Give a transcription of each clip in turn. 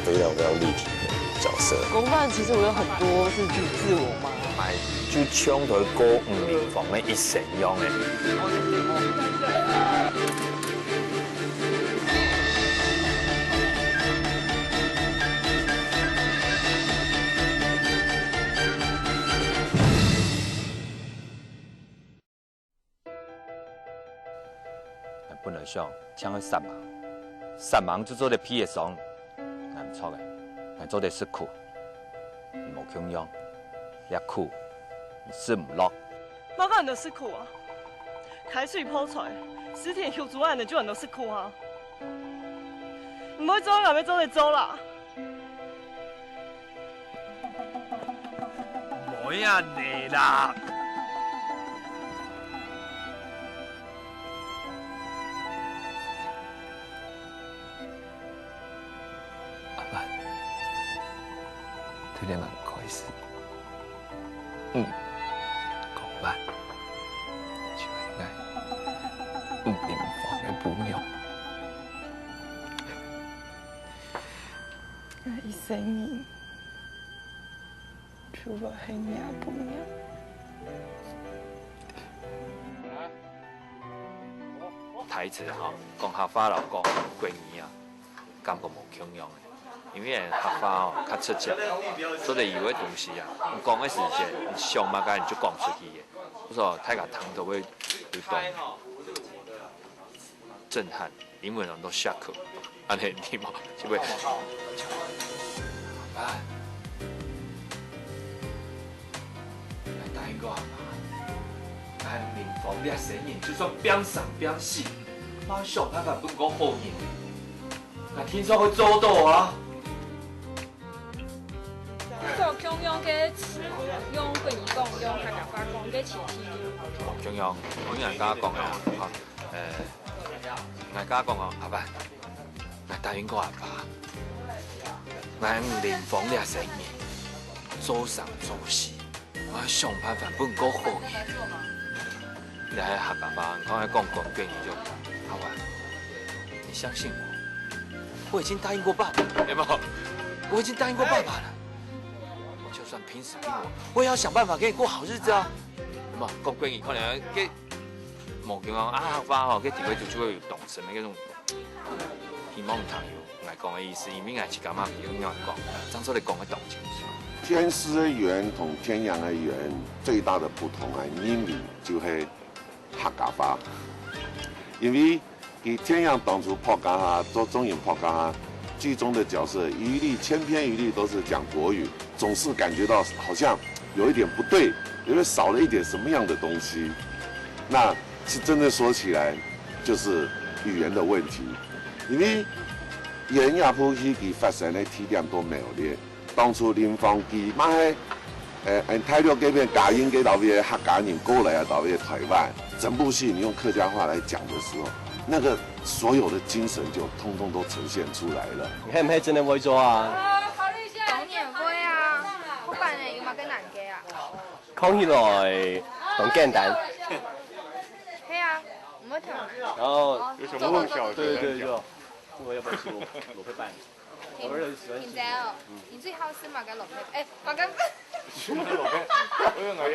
非常非常立体的角色。公办其实我有很多是自我嘛，哎，就唱台歌黄明芳的一生用的。本来想抢去杀盲，杀盲就做得屁的爽，但唔错嘅，但做得失苦，无穷用，也苦，是唔落。马个人都失苦啊，开水泡出来，10天休主案的就人都失苦啊，唔会做，也要做就做啦。唔会啊你啦！对你蛮开心，讲办，就应该明芳的不妙。一生人，除了黑娘不妙。台词吼，讲客家老讲过年啊，感觉无穷用的。因为客家吼较出色，做得有的东西啊，讲的事情，上嘛甲人就讲出去的。我说太甲汤都会有动震撼，英文人都下课，安尼你嘛就会。啊！来答应我好吗？俺明芳你生人，就算变生变死，马上办法不讲好人。俺听说会做到啊！做中央嘅用桂语讲，用客家话讲嘅前提。中央，我人家讲啊，人家讲啊，阿爸，俺答应我阿爸，俺明芳你生日，做生做死，我想办法不过好人。你喺客家话，我喺讲桂语就，阿爸，你相信我，我已经答应过爸爸，有没有？我已经答应过爸爸了。就算拼死拼活，我也要想办法给你过好日子啊！咁啊，講歸然可能嘅無叫講啊話吼，嘅地位就會有動神嘅嗰種希望唔通有嚟講嘅意思，因為係自家媽用樣講，當初你講嘅動情。天師嘅園同天陽嘅園最大的不同啊，因為就係客家話，因為佢天陽當初破家下做中影破家下。劇中的角色一律千篇一律都是講國語，總是感覺到好像有一點不對，因為少了一點什麼樣的東西。那是真的說起來，就是語言的問題。因為袁亞普希佢發生的體驗都沒有咧。當初林芳基嘛係泰國嗰邊假音給到邊客家人過來啊，到邊台灣，整部戲你用客家話來講的時候，那個所有的精神就通通都呈現出來了。你係唔係真係會做啊？考慮一下。當然會啊，不然呢要買個男嘅啊。講起來同簡單。係啊，唔會同。然後有什麼夢想？對對對，我要不要去羅佩辦？婷姐哦，你最好是買個羅佩，買個。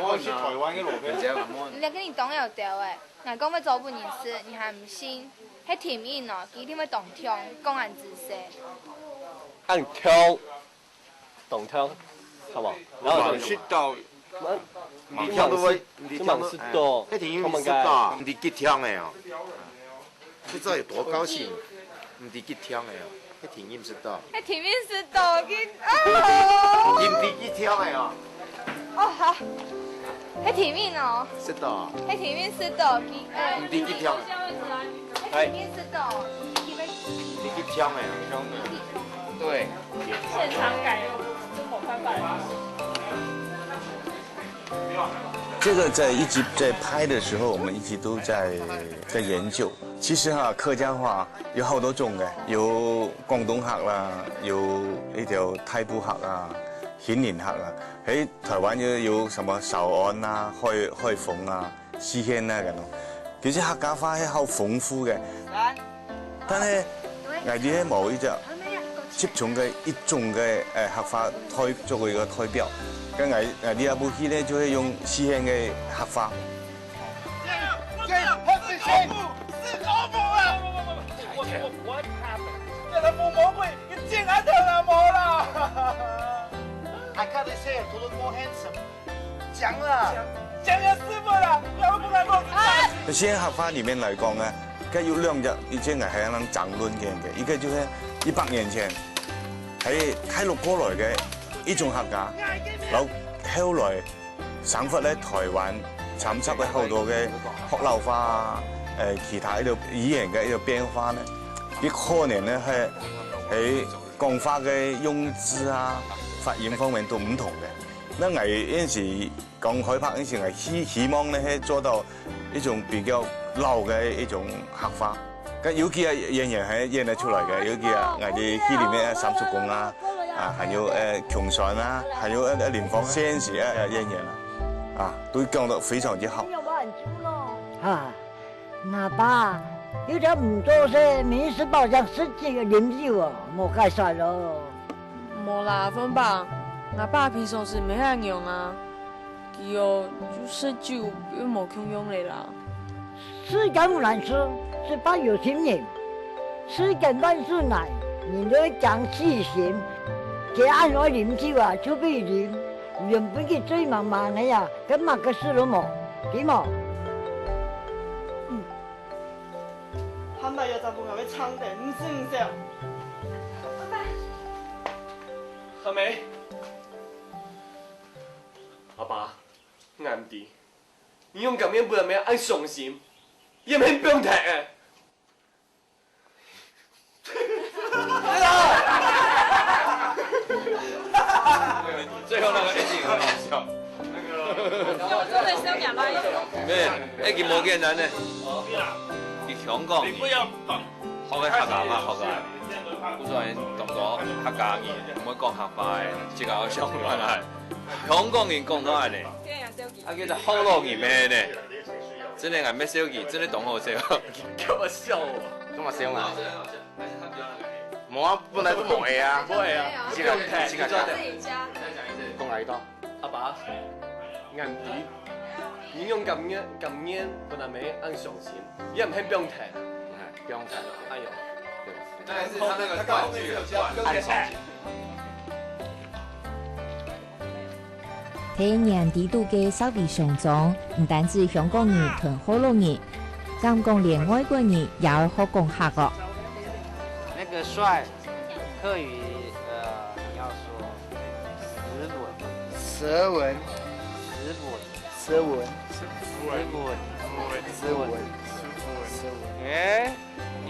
我去台灣嘅羅佩姐。人家跟你講有對誒，人講要做半年事，你還唔信？迄甜音哦，佢點會動聽，講人知識。按聽，動聽，係嘛？然後識到，你聽到會，你聽到，迄甜音識到，唔係吉聽嘅哦。不知道有多高興，唔係吉聽嘅哦，迄甜音識到。迄甜音識到，佢唔係吉聽嘅哦。哦好，迄甜音哦。識到。迄甜音識到，佢唔係吉聽嘅。甜音識到，你去挑没有？对。现场改中国翻版。这个一直在拍的时候，我们一直都在研究。其實哈，客家話有好多種嘅，有廣東客啦，有呢條泰布客啊、顯年客啊。喺台灣有什麼壽安啊、開鳳啊、詩軒啊咁咯。其實客家話係好豐富嘅，但係外地係冇呢隻接重嘅一種嘅客家胎作為個代表。咁我呢一部戲咧就係用四鄉嘅客家。他父魔鬼，你竟然疼了我了！ I can't say it, told more handsome。讲了，讲了师傅了，我不敢说。喺四鄉客家裡面嚟講咧，梗有兩隻已經係喺度爭論嘅，一個就係100年前喺大陸過來嘅一種客家，然後來省發咧台灣產生嘅好多嘅學流化其他呢度語言嘅呢個變化咧。 啲可能咧係喺講話嘅用字啊、發音方面都唔同嘅。那我有陣時講海拍嗰陣時，我希望咧係做到一種比較老嘅一種客話。咁有幾個演員係演得出來嘅，有幾個我哋戲裡面三叔公啊，還有瓊山啊，還有連芳先時演員啊，都講得非常之好。啊，那爸。 有點唔多些，民事保障10幾個鄰居喎，冇介曬咯。冇啦，芬爸，我爸平常時沒遐用啊，佢哦就19又冇空用嚟啦。時間難事，是把有錢人，時間萬事難，人都講細心，這按我鄰居啊，就俾原本佢最忙忙嘅呀，咁乜個事都冇，點冇？ 坦白有十分後要搶地，唔是唔是。阿美，阿爸，我唔知，你用咁樣不能咩按上心，也免不用踢嘅。最後那個 ending 很好笑，真係想廿蚊。咩？一件冇幾難呢？ 香港人學嘅客家話學㗎，好多人讀咗客家語，唔會講客話嘅，即係我想講係香港人講到係呢，啊叫做好浪語咩呢？真係係咩小語，真係懂好笑，叫我笑喎，咁啊笑啊！冇啊，本來都冇嘅啊，冇嘅啊，自己家，講嚟多，阿爸，銀紙。 你用咁樣不能沒按上心，也唔係不用聽，不用聽，哎呦，但是他那個道具按上心。睇年底度嘅收費上漲，唔單止香港人同好多人，咁講連外國人也有學講客個。那個帥，客語你要說舌吻，舌吻。 誒，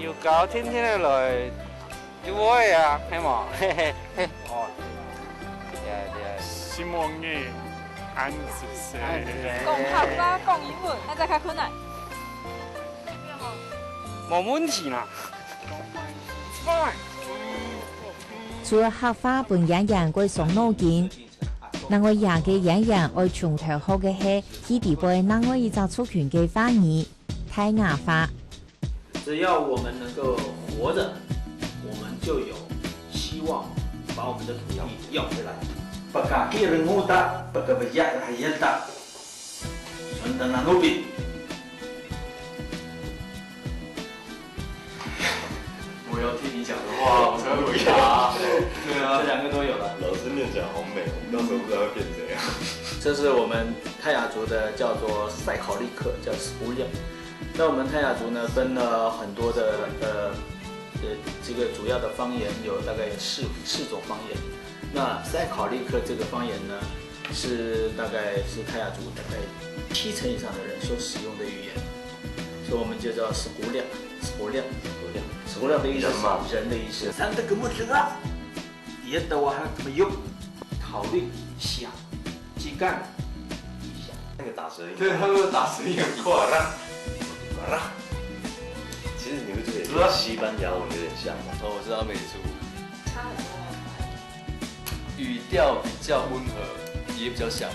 要搞天天嚟要會啊，係嘛？哦，希望你按時食。講客家講英文，那再較困難。冇問題啦。除了客家本演員會上腦筋。 另外，廿嘅演員愛從頭學嘅係佢哋會另外一種族群嘅方言泰雅話。只要我們能夠活着，我們就有希望把我們的土地要回來。不敢給人我打，不敢不壓還壓打，順德那努力。我要聽你講的話，我才會回答。對啊，這2個都有了。老師念起來好美，到時候不知道會變怎樣。這是我們泰雅族的叫做賽考利克，叫斯布列。那我們泰雅族呢，分了很多的這個主要的方言，有大概四種方言。那賽考利克這個方言呢，是大概是泰雅族大概70%以上的人所使用的語言，所以我們就叫斯布列，斯布列。斯布列的意思是人的意思。三的根本是啊，也得我還怎麼用？考慮想，去幹一下。那個打舌音，對，他們打舌音很快。其實你會覺得西班牙文有點像嗎？哦，我知道美族。差很多。語調比較溫和，也比較小。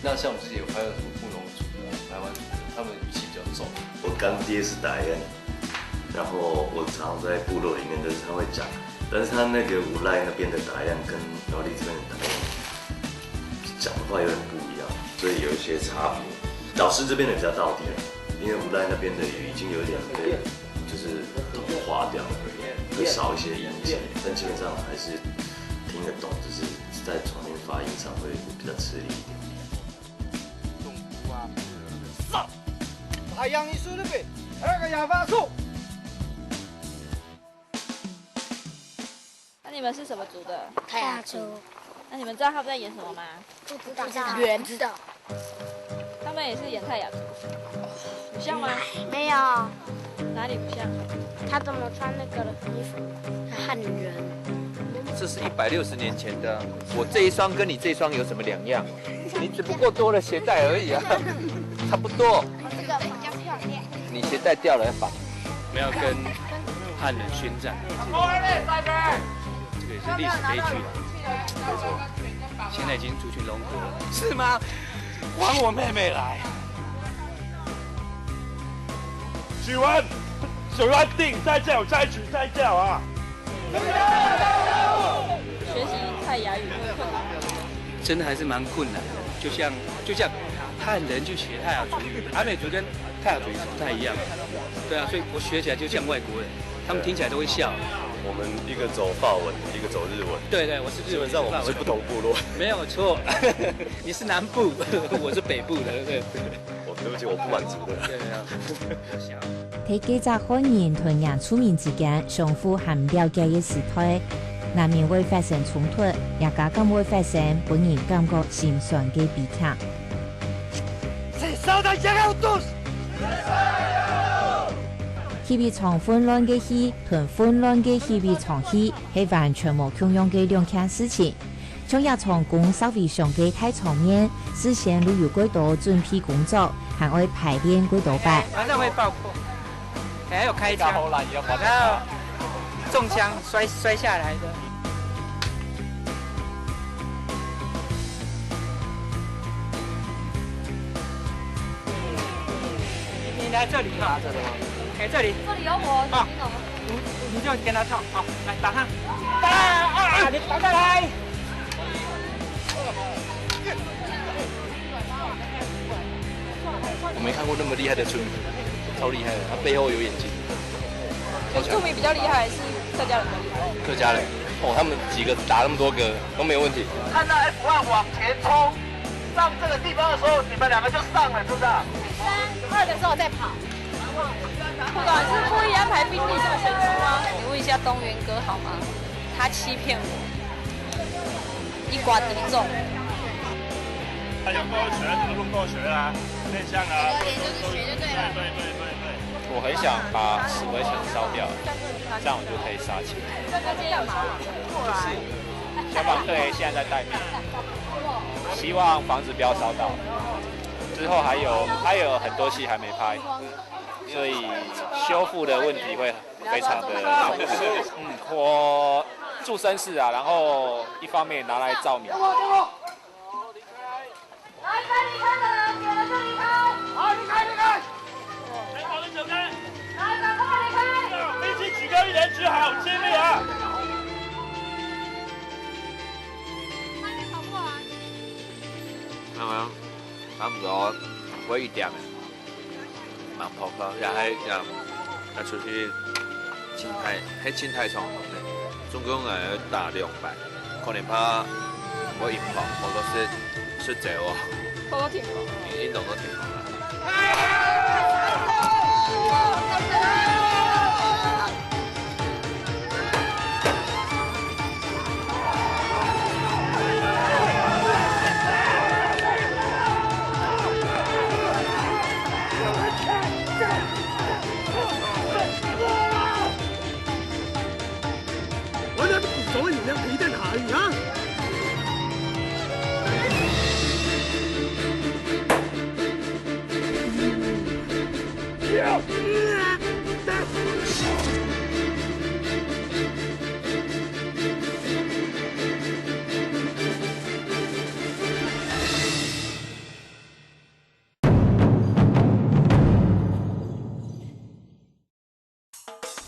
那像我們之前有拍到什麼布農族的、台灣族的，他們語氣比較重。我乾爹是達人，然後我常在部落裡面，就是他會講但是他那个无赖那边的打样跟苗栗这边的打样讲的话有点不一样，所以有一些差别。老师这边的比较道地，因为无赖那边的语已经有点被就是同化掉了，会少一些音节，但基本上还是听得懂，只是在重新发音上会比较吃力一点。上，太阳一输那边，那个哑巴处。那你们是什么族的？泰雅族。那你们知道他们在演什么吗？不知道。圆知道。他们也是演泰雅族，不像吗？没有。哪里不像？他怎么穿那个衣服？汉人。这是160年前的，我这一双跟你这一双有什么两样？你只不过多了鞋带而已啊，差不多。这个比较漂亮。你鞋带掉了要绑。我们要跟汉人宣战。这个也是历史悲剧啊。没错。现在已经族群融合了。是吗？还我妹妹来。许文定再叫再取再叫啊！学习泰雅语困难，真的还是蛮困难的。就像汉人去学泰雅族语，阿美族跟泰雅族语是不太一样的。对啊，所以我学起来就像外国人，他们听起来都会笑。我们一个走法文，一个走日文。对，我是日文。基本上我们是不同部落。没有错，你是南部，我是北部的，对。对不起，我不满足的。喺幾隻漢人同原住民之間相互含了解嘅時代，難免會發生衝突，也更會發生本人感覺心酸嘅悲劇。氣味從混亂嘅戲同混亂嘅氣味從戲係完全冇共用嘅兩件事情。從也從公社會上嘅大場面，事先都有幾多準備工作，還會排練幾多擺。反正會爆破，還有開槍，然後中槍摔下來的。你來這裡哈，來這裡有我，啊，你就跟他跳，好，來打他，打，你打下來。我没看过那么厉害的村民，超厉害的，他背后有眼睛。住民比较厉害，还是客家人比较厉害？客家人，他们几个打那么多个都没有问题。看到 F1往前冲，上这个地方的时候，你们2个就上了，是不是？2的时候再跑。不管是故意安排兵力这么显出吗？你问一下东元哥好吗？他欺骗我，一寡敌众。他有过学，都录过学啊，内向啊。连就是学就对了。对。我很想把示威墙烧掉，这样我就可以杀青。就是消防队现在在待命，希望房子不要烧到。之后还有很多戏还没拍，所以修复的问题会非常的我住绅士啊，然后一方面拿来照明。来，该离开的人，别人就离开。好，离开。谁跑的走开。来，赶快离开。兵器举高1人举好，接力啊。那边跑过来。有冇？差唔多過1點嘅，蠻撲克，又出去青苔場，總共打2擺，可能怕我贏跑，我都是出者喎。我都挺好，運動都挺好啦。我哋所有人企在哪裡啊？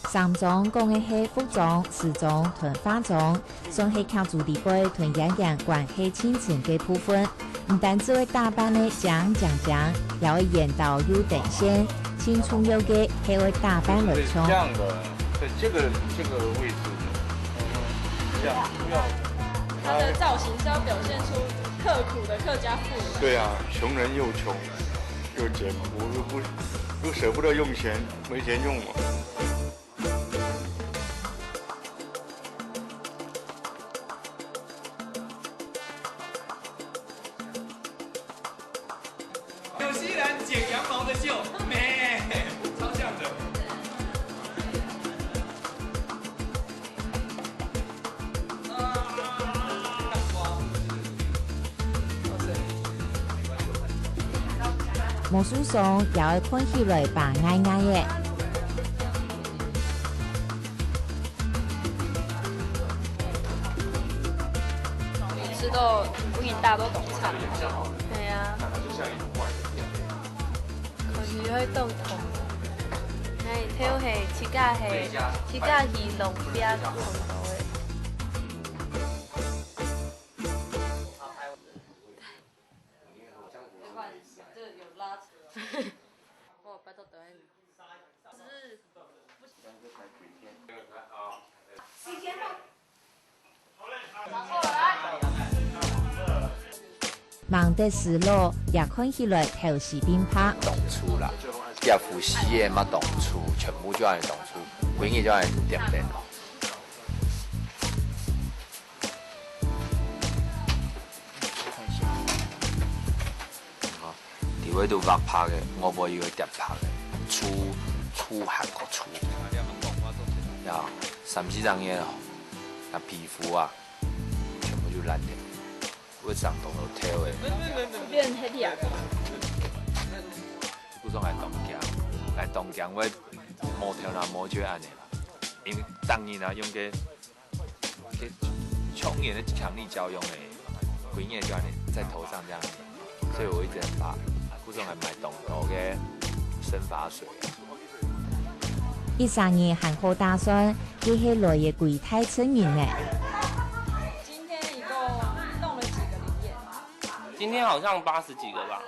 三种讲的是服装、时装同化妆，算是靠主地杯同演员关系亲情的部分。唔单只会打扮的讲，也会演到有等线，青春有嘅，还会打扮流畅。这样的，对这个位置，这样要。他的造型是要表现出刻苦的客家妇女。对啊，穷人又穷又俭，我又舍不得用钱，没钱用嘛。纽西兰剪羊毛的秀，美，超像的。魔术上也会看起来白矮矮的。吃到我给大家都懂唱。对啊。可是会动痛。哎，跳戏、起架戏、龙标同多的。我拜托导演。时间吗？忙得时路也看起来头时变拍。动粗啦，叶夫西的嘛动粗，全部就按动粗，永远就按点点咯。伫位度白拍的，我无以为点拍的，粗汗个粗。呀，3-4张嘢咯，那皮肤啊，全部就烂掉。我上动到跳的。变黑底啊！古种来东江，我摸跳那摸就安尼啦。因为当然啦，用个冲眼的强力胶用的，鬼眼就安尼在头上这样，所以我一直很怕。古种来买东头嘅生发水。13年还好打算，佢係來嘅櫃太成員呢。今天一共動了幾個靈驗？今天好像80幾個吧。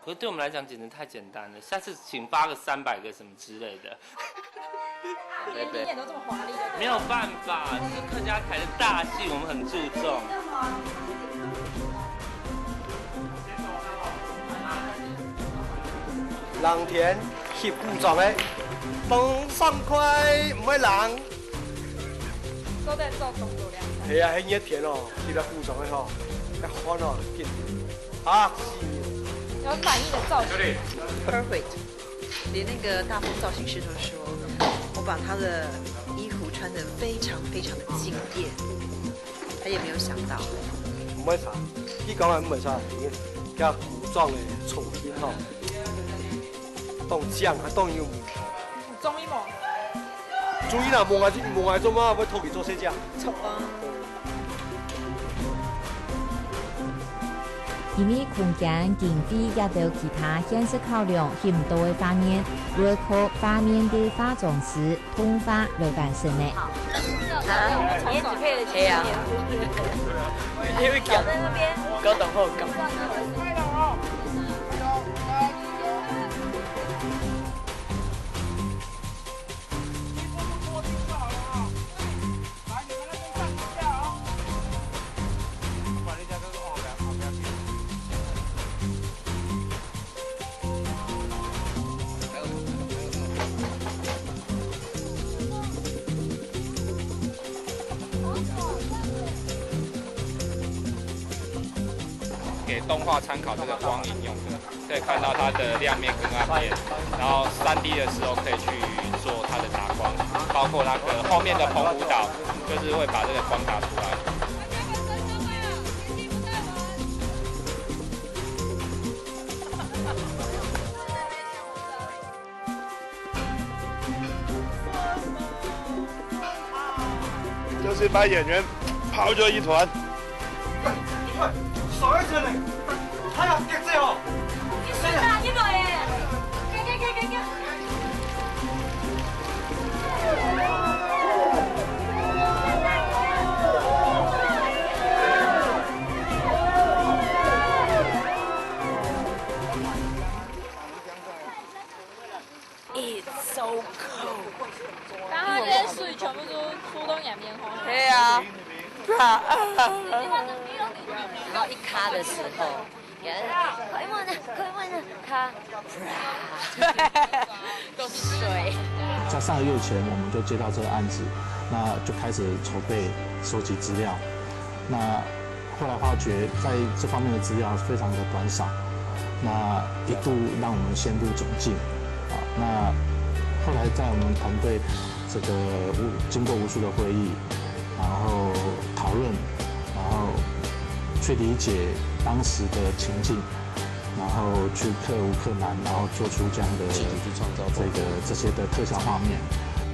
可是对我们来讲简直太简单了，下次请发个300个什么之类的。连灵演都这么华丽的，没有办法，这是客家台的大戏，我们很注重。人田翕古装的，风爽快唔会冷。都在做动作量。系啊，迄热田哦，翕了古装的吼，一看哦，紧啊！有满意的造型 ，perfect。连那个大风造型师都说，我把他的衣服穿得非常非常的惊艳，他也没有想到。唔会差，你讲的唔会差，加古装的重音吼，当酱还当用。中医嘛？中医啦，望下做嘛，要偷去做些酱。错啊。因为空间经费也有其他现实考量，很多的方面会靠画面的化妆师通化来完成的。你也只配了钱啊？因为搞在那边，搞等候搞。给动画参考这个光影用的，可以看到它的亮面跟暗面，然后3D 的时候可以去做它的打光，包括那个后面的澎湖岛，就是会把这个光打出来。就是把演员抛作一团。少一层嘞，还要跌这哦。你是哪一个耶？给。啦。然后一卡的时候，快问了，卡，都是水。在3个月前，我们就接到这个案子，那就开始筹备、收集资料。那后来发觉，在这方面的资料非常的短少，那一度让我们陷入窘境。啊，那后来在我们团队这个经过无数的会议，然后讨论，然后去理解当时的情境，然后去克无克难，然后做出这样的去创造这些的特效画面。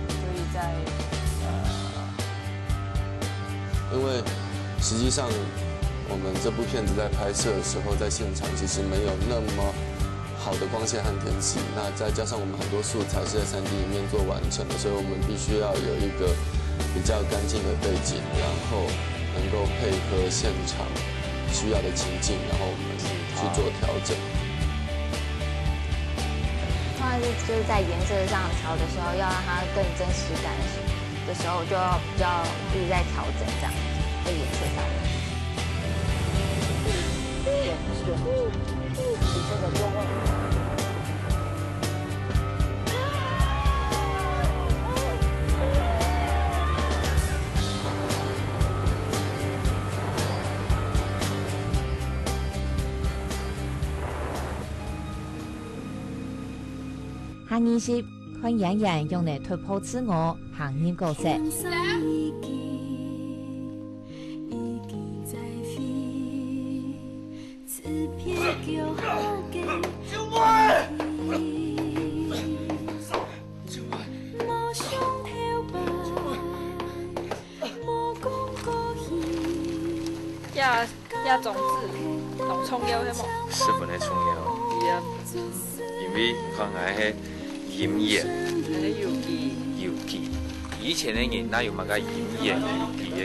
所以在因为实际上我们这部片子在拍摄的时候，在现场其实没有那么好的光线和天气，那再加上我们很多素材是在3D 里面做完成的，所以我们必须要有一个比较干净的背景，然后能够配合现场需要的情境，然后我们去做调整。后来就是在颜色上调的时候，要让它更真实感的时候，就要比较一直在调整这样，在颜色上面。下二十，看演员用嚟突破自我，行演角色。呀种子，弄葱油迄么？十分的重要。是啊。因为看下迄演员，游记。以前的人哪有乜个演员游记的？